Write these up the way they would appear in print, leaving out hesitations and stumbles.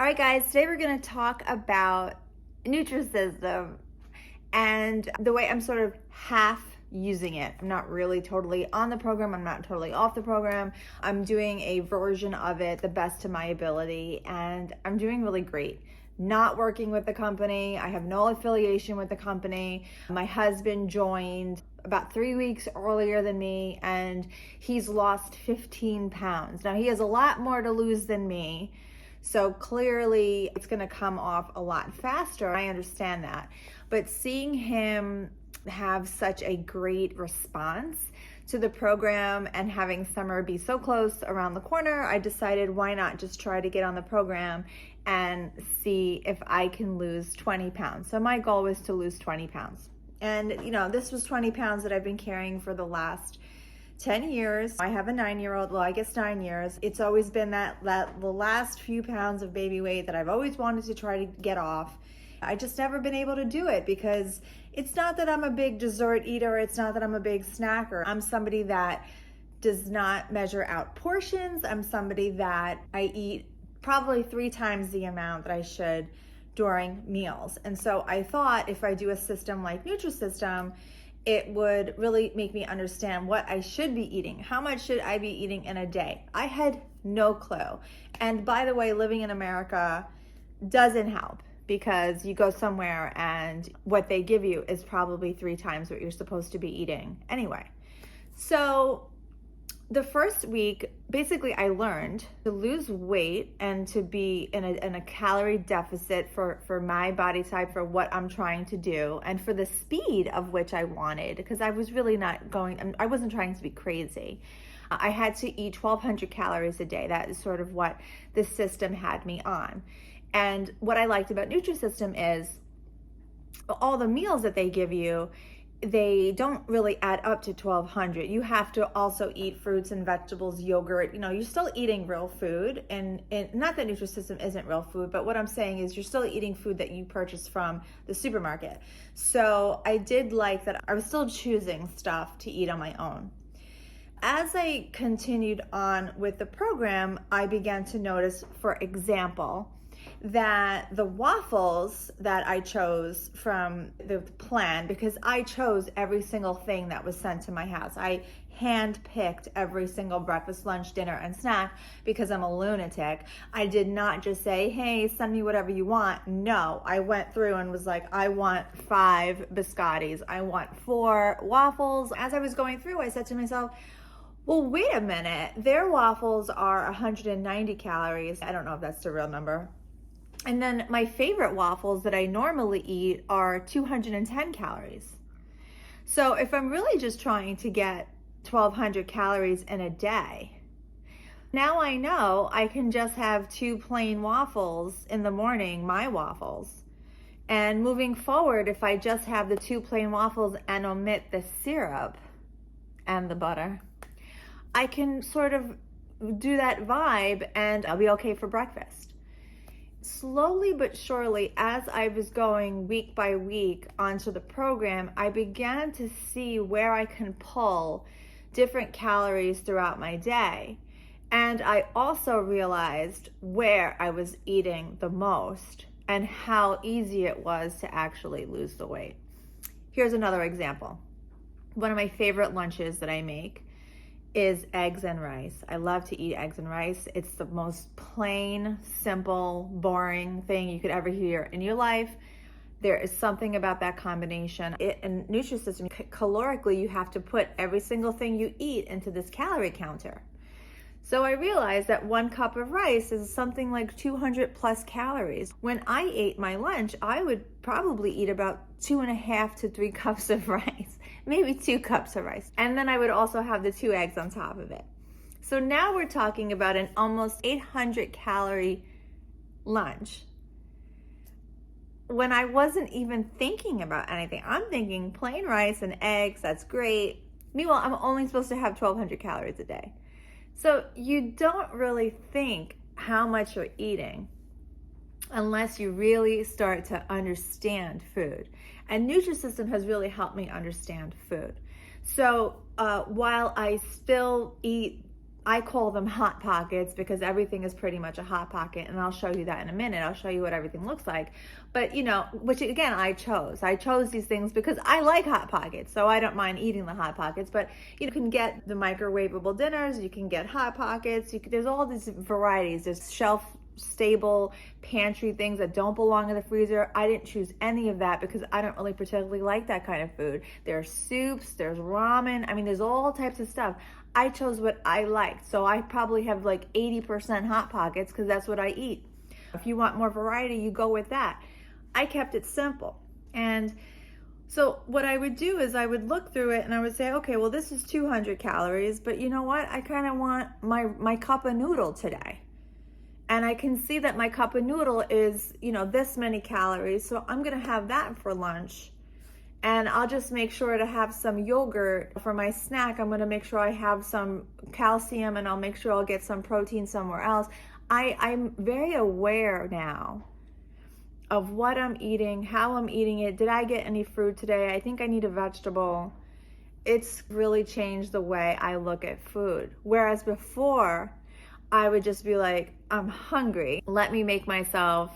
All right, guys, today we're going to talk about Nutrisystem and the way I'm sort of half using it. I'm not really totally on the program. I'm not totally off the program. I'm doing a version of it the best of my ability, and I'm doing really great. Not working with the company. I have no affiliation with the company. My husband joined about 3 weeks earlier than me, and he's lost 15 pounds. Now, he has a lot more to lose than me. So clearly it's going to come off a lot faster. I understand that. But seeing him have such a great response to the program and having summer be so close around the corner, I decided why not just try to get on the program and see if I can lose 20 pounds. So my goal was to lose 20 pounds. And this was 20 pounds that I've been carrying for the last 10 years. I have a 9-year-old, well, I guess 9 years. It's always been that the last few pounds of baby weight that I've always wanted to try to get off. I just never been able to do it because it's not that I'm a big dessert eater. It's not that I'm a big snacker. I'm somebody that does not measure out portions. I'm somebody that I eat probably 3 times the amount that I should during meals. And so I thought if I do a system like Nutrisystem, it would really make me understand what I should be eating. How much should I be eating in a day? I had no clue. And by the way, living in America doesn't help because you go somewhere and what they give you is probably 3 times what you're supposed to be eating anyway. So the first week, basically I learned to lose weight and to be in a calorie deficit for my body type, for what I'm trying to do, and for the speed of which I wanted, because I was really I wasn't trying to be crazy. I had to eat 1,200 calories a day. That is sort of what the system had me on. And what I liked about Nutrisystem is all the meals that they give you, they don't really add up to 1,200. You have to also eat fruits and vegetables, yogurt. You're still eating real food, and not that Nutrisystem isn't real food, but what I'm saying is you're still eating food that you purchase from the supermarket. So I did like that I was still choosing stuff to eat on my own. As I continued on with the program, I began to notice, for example, that the waffles that I chose from the plan, because I chose every single thing that was sent to my house. I hand-picked every single breakfast, lunch, dinner, and snack because I'm a lunatic. I did not just say, hey, send me whatever you want. No, I went through and was like, I want 5 biscottis. I want 4 waffles. As I was going through, I said to myself, well, wait a minute. Their waffles are 190 calories. I don't know if that's the real number. And then my favorite waffles that I normally eat are 210 calories. So if I'm really just trying to get 1,200 calories in a day, now I know I can just have 2 plain waffles in the morning, my waffles. And moving forward, if I just have the 2 plain waffles and omit the syrup and the butter, I can sort of do that vibe and I'll be okay for breakfast. Slowly but surely, as I was going week by week onto the program, I began to see where I can pull different calories throughout my day. And I also realized where I was eating the most and how easy it was to actually lose the weight. Here's another example. One of my favorite lunches that I make is eggs and rice. I love to eat eggs and rice. It's the most plain, simple, boring thing you could ever hear in your life. There is something about that combination. In Nutrisystem, calorically, you have to put every single thing you eat into this calorie counter. So I realized that 1 cup of rice is something like 200 plus calories. When I ate my lunch, I would probably eat about 2.5 to 3 cups of rice, maybe 2 cups of rice. And then I would also have the 2 eggs on top of it. So now we're talking about an almost 800 calorie lunch when I wasn't even thinking about anything. I'm thinking plain rice and eggs, that's great. Meanwhile, I'm only supposed to have 1,200 calories a day. So you don't really think how much you're eating unless you really start to understand food. And Nutrisystem has really helped me understand food. So while I still eat I call them Hot Pockets because everything is pretty much a Hot Pocket, and I'll show you that in a minute. I'll show you what everything looks like. But, which again, I chose these things because I like Hot Pockets, so I don't mind eating the Hot Pockets. But you can get the microwavable dinners, you can get Hot Pockets, there's all these varieties. There's shelf stable pantry things that don't belong in the freezer. I didn't choose any of that because I don't really particularly like that kind of food. There's soups, there's ramen, there's all types of stuff. I chose what I liked, so I probably have like 80% Hot Pockets because that's what I eat. If you want more variety, you go with that. I kept it simple. And so what I would do is I would look through it and I would say, okay, well, this is 200 calories, but you know what? I kind of want my cup of noodle today. And I can see that my cup of noodle is, this many calories. So I'm going to have that for lunch. And I'll just make sure to have some yogurt for my snack. I'm going to make sure I have some calcium, and I'll make sure I'll get some protein somewhere else. I'm very aware now of what I'm eating, how I'm eating it. Did I get any fruit today? I think I need a vegetable. It's really changed the way I look at food. Whereas before, I would just be like, I'm hungry. Let me make myself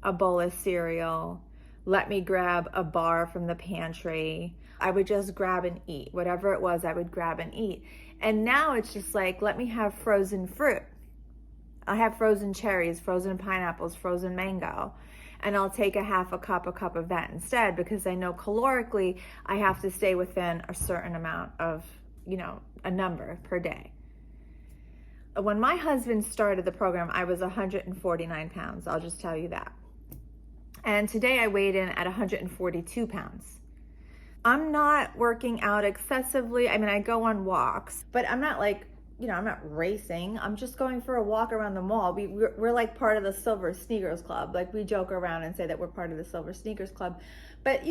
a bowl of cereal. Let me grab a bar from the pantry. I would just grab and eat. Whatever it was, I would grab and eat. And now it's just like, let me have frozen fruit. I have frozen cherries, frozen pineapples, frozen mango. And I'll take a half a cup of that instead, because I know calorically I have to stay within a certain amount of, a number per day. When my husband started the program, I was 149 pounds. I'll just tell you that. And today I weighed in at 142 pounds. I'm not working out excessively. I go on walks, but I'm not like, I'm not racing. I'm just going for a walk around the mall. We're like part of the Silver Sneakers Club. Like, we joke around and say that we're part of the Silver Sneakers Club. But,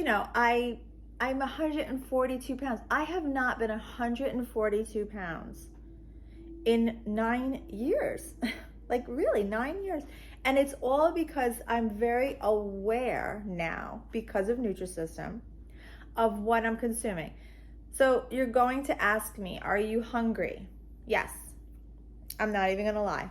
I'm 142 pounds. I have not been 142 pounds in 9 years. Like, really, 9 years. And it's all because I'm very aware now, because of Nutrisystem, of what I'm consuming. So you're going to ask me, are you hungry? Yes. I'm not even gonna lie.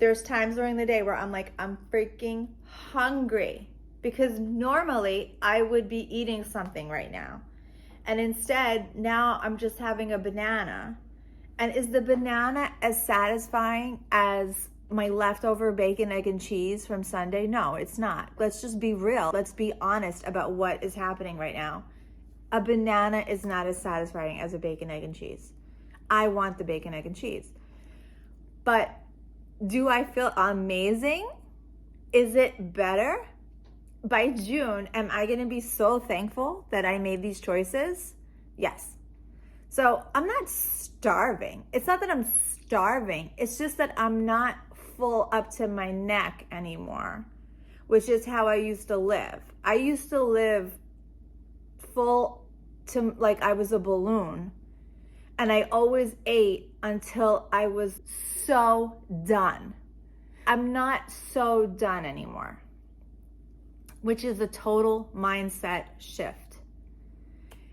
There's times during the day where I'm like, I'm freaking hungry, because normally I would be eating something right now. And instead, now I'm just having a banana. And is the banana as satisfying as my leftover bacon, egg, and cheese from Sunday? No, it's not. Let's just be real. Let's be honest about what is happening right now. A banana is not as satisfying as a bacon, egg, and cheese. I want the bacon, egg, and cheese. But do I feel amazing? Is it better? By June, am I going to be so thankful that I made these choices? Yes. So I'm not starving. It's not that I'm starving. It's just that I'm not full up to my neck anymore, which is how I used to live. I used to live full to like I was a balloon, and I always ate until I was so done. I'm not so done anymore, which is a total mindset shift.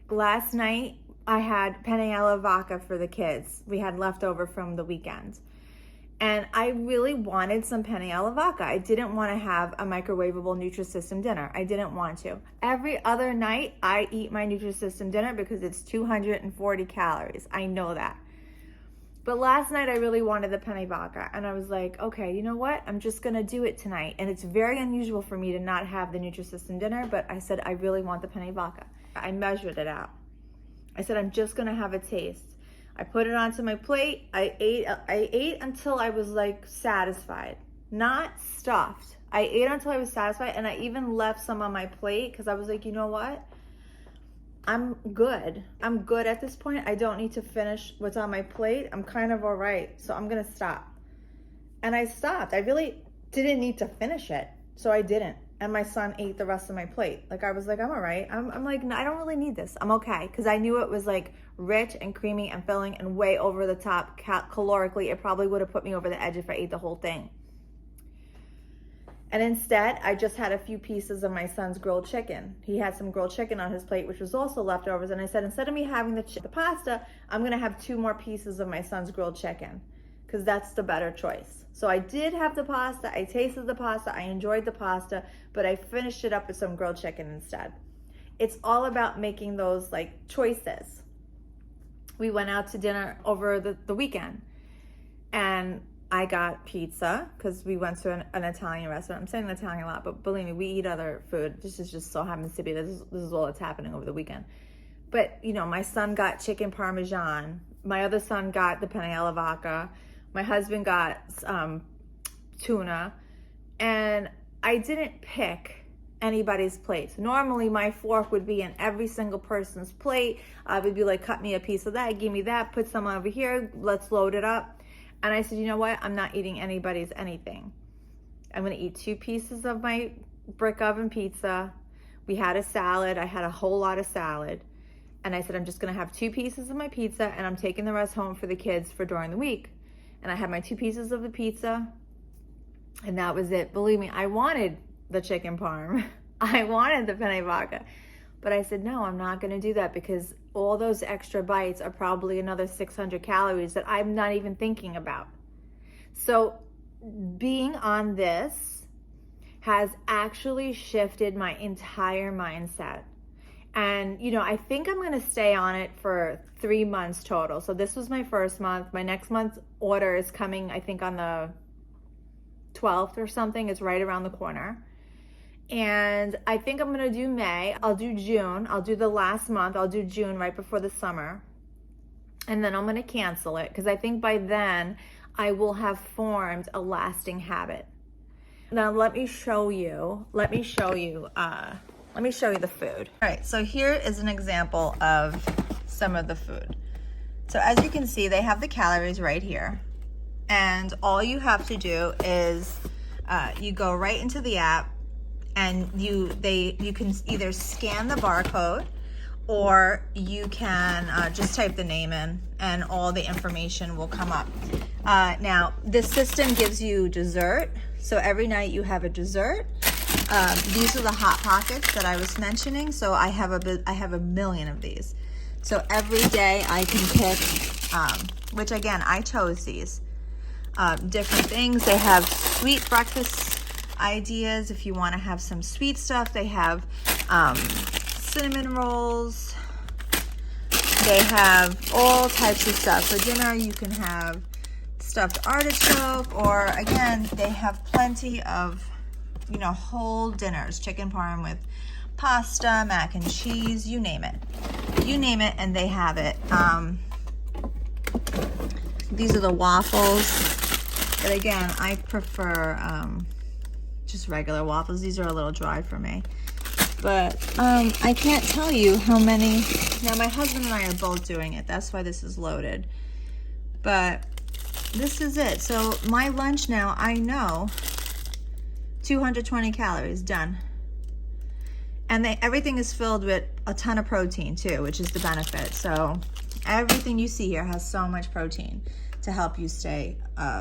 Last night, I had penne alla vodka for the kids. We had leftover from the weekend. And I really wanted some penne alla vodka. I didn't want to have a microwavable Nutrisystem dinner. I didn't want to. Every other night, I eat my Nutrisystem dinner because it's 240 calories. I know that. But last night, I really wanted the penne vodka. And I was like, okay, you know what? I'm just going to do it tonight. And it's very unusual for me to not have the Nutrisystem dinner. But I said, I really want the penne vodka. I measured it out. I said, I'm just going to have a taste. I put it onto my plate. I ate until I was like satisfied, not stuffed. I ate until I was satisfied, and I even left some on my plate because I was like, you know what? I'm good. I'm good at this point. I don't need to finish what's on my plate. I'm kind of all right. So I'm going to stop. And I stopped. I really didn't need to finish it. So I didn't. And my son ate the rest of my plate. Like, I was like, I'm all right. I'm like, no, I don't really need this. I'm okay. Because I knew it was like rich and creamy and filling and way over the top calorically. It probably would have put me over the edge if I ate the whole thing. And instead, I just had a few pieces of my son's grilled chicken. He had some grilled chicken on his plate, which was also leftovers. And I said, instead of me having the pasta, I'm gonna have 2 more pieces of my son's grilled chicken, because that's the better choice. So I did have the pasta, I tasted the pasta, I enjoyed the pasta, but I finished it up with some grilled chicken instead. It's all about making those like choices. We went out to dinner over the weekend, and I got pizza because we went to an Italian restaurant. I'm saying Italian a lot, but believe me, we eat other food. This is just so happens to be, this is all that's happening over the weekend. But, you know, my son got chicken parmesan. My other son got the penne alla vodka. My husband got tuna. And I didn't pick anybody's plates. Normally, my fork would be in every single person's plate. I would be like, cut me a piece of that, give me that, put some over here, let's load it up. And I said, you know what? I'm not eating anybody's anything. I'm gonna eat 2 pieces of my brick oven pizza. We had a salad. I had a whole lot of salad. And I said, I'm just gonna have 2 pieces of my pizza, and I'm taking the rest home for the kids for during the week. And I had my 2 pieces of the pizza, and that was it. Believe me, I wanted the chicken parm. I wanted the penne vodka. But I said, no, I'm not gonna do that, because all those extra bites are probably another 600 calories that I'm not even thinking about. So being on this has actually shifted my entire mindset. And, you know, I think I'm gonna stay on it for 3 months total. So this was my first month. My next month's order is coming, I think, on the 12th or something. It's right around the corner. And I think I'm gonna do May, I'll do June, I'll do the last month, I'll do June right before the summer. And then I'm gonna cancel it, because I think by then I will have formed a lasting habit. Now let me show you the food. All right, so here is an example of some of the food. So as you can see, they have the calories right here. And all you have to do is you go right into the app, and you can either scan the barcode, or you can just type the name in, and all the information will come up. Now, this system gives you dessert, so every night you have a dessert. These are the Hot Pockets that I was mentioning, so I have a million of these. So every day I can pick, which again, I chose these. Different things. They have sweet breakfast ideas if you want to have some sweet stuff. They have cinnamon rolls. They have all types of stuff. For dinner, you can have stuffed artichoke, or again, they have plenty of, you know, whole dinners, chicken parm with pasta, mac and cheese, you name it. You name it, and they have it. These are the waffles, but again, I prefer just regular waffles. These are a little dry for me. But I can't tell you how many. Now my husband and I are both doing it. That's why this is loaded. But this is it. So my lunch now, I know 220 calories, done. And everything is filled with a ton of protein too, which is the benefit. So everything you see here has so much protein to help you stay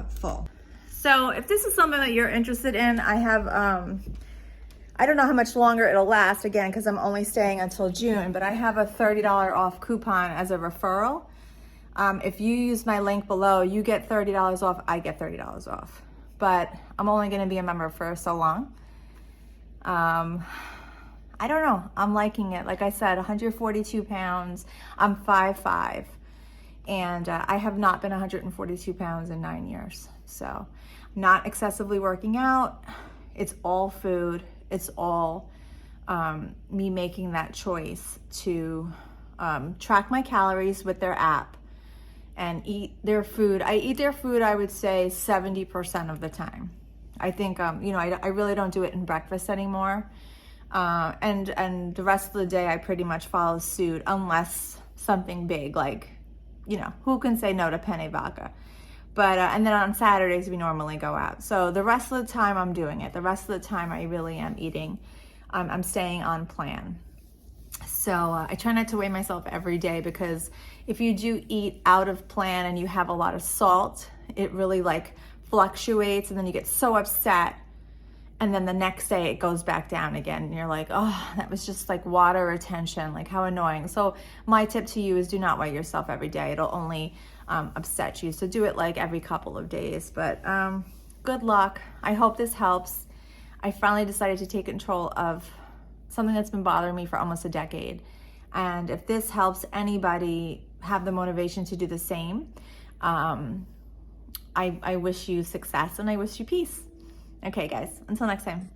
full. So if this is something that you're interested in, I have, I don't know how much longer it'll last, again, because I'm only staying until June, but I have a $30 off coupon as a referral. If you use my link below, you get $30 off, I get $30 off. But I'm only gonna be a member for so long. I don't know, I'm liking it. Like I said, 142 pounds, I'm 5'5", and I have not been 142 pounds in 9 years. So not excessively working out, it's all food, it's all me making that choice to track my calories with their app and eat their food. I eat their food, I would say 70% of the time. I think, you know, I really don't do it in breakfast anymore. And the rest of the day I pretty much follow suit, unless something big, like, you know, who can say no to penne vodka? But, and then on Saturdays we normally go out. So the rest of the time I'm doing it. The rest of the time I really am eating. I'm staying on plan. So I try not to weigh myself every day, because if you do eat out of plan and you have a lot of salt, it really like fluctuates, and then you get so upset. and then the next day it goes back down again, and you're like, oh, that was just like water retention, like how annoying. So my tip to you is do not weigh yourself every day. It'll only upset you. So do it like every couple of days. But good luck. I hope this helps. I finally decided to take control of something that's been bothering me for almost a decade. And if this helps anybody have the motivation to do the same, I wish you success and I wish you peace. Okay, guys, until next time.